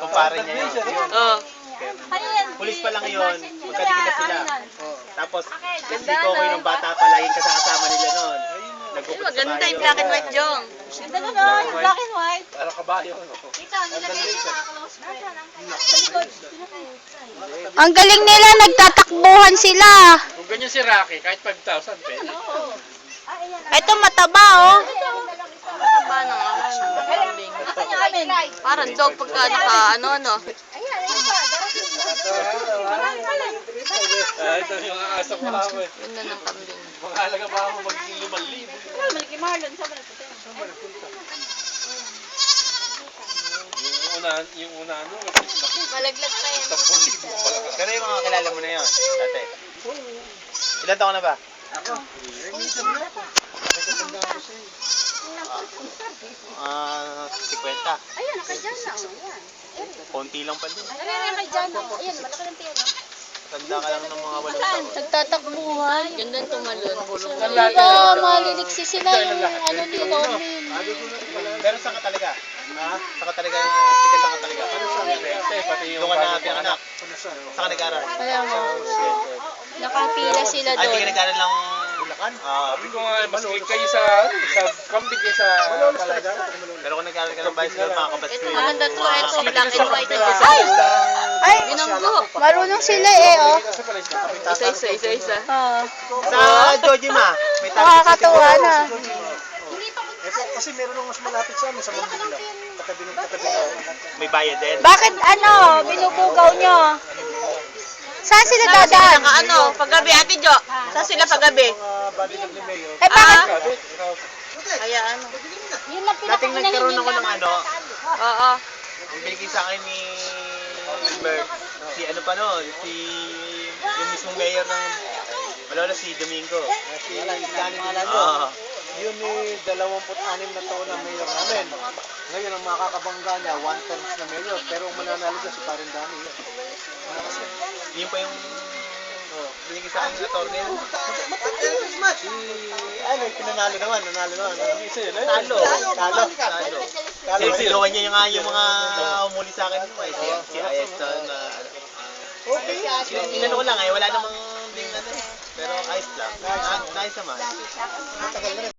kumpare niya yun. Oh. Pulis pa lang yun, magkadikita sila. Tapos, kasi ko yung bata pa, laging kasama nila noon. Nagpupot sa Maganda bayo. yung black and white, Jong. Ganda na no, yung black and white. Para kabayo. Ikaw, nilagay niya nakaklose friend. Ang galing nila, nagtatakbuhan sila. Kung ganyan si Rocky, kahit 5,000 pwede. Ito mataba, oh. Mataba ng kambing. Parang dog pagka ano. Ito yung aasa ko ako eh. Ganda ng kambing. Mahalaga ba ako magiging 5,000? Malaki Marlon, saan ba nagpunta? Yung una ano, Malaglag pa yan. 10,000 pala. Pero yung mga kilala mo na yun, dati. Ilan taon na ba? Ako. 50. Ayan, nakadyan na. Konti lang pa din. Ayan, nakadyan na. Ayan, malaki ng tiyan. Tanda ka lang ng mga 8 taon. Nagtatakbuhan. Ganda ng tumalon. Diba, maliliksi sila yung ano ni Ronin. Pero saan ka talaga? Ha? Saan ka talaga? Tika saan ka talaga? Doon ka na pinanganak. Saan ka nag-aaral? Kaya nga, nakapila sila Ay, di ka doon. nag-aaral ng Bulacan? Sabi ko nga, mas kayo sa kambing kayo sa talaga. Pero kung nag-aaral ka ng bicycle, mga kabatch ko Ito yun. maganda to. Ito black and white. Ay! Ay! Binanggo. Marunong sila eh, oh. Isa. Oh. Sa Jojima, may target Nakakatuwa na. Kasi meron nung mas malapit sa amin sa Mambigla. Katabi ng may bayad din. Bakit ano, binubugaw nyo? Saan sila Saan sila dadaan? naka paggabi, Ate Jo? Saan sila paggabi? bodyguard ni Mayor. Eh bakit? Kaya ano? Yun lang Dating nagkaroon ako ng ano, Oo. ang binigay sa akin ni Bert, si ano pa noon, yung mismong mayor ng Malolo, si Domingo. Si Danny Milano. Oo. Yun ni 26 na taon na mayor namin. Ngayon ang makakabangga niya, 1 terms na mayor. Pero ang mananalo dyan si Parin Danny. Yun pa yung binigay sa akin ng attorney. Si, ano, pinanalo naman, nanalo naman. Talo. Sinusigawan niya yung mga umuli sa akin. Si Ayeston. Okay. Inano ko lang wala namang ding ano eh. Pero ayos lang. Nice naman.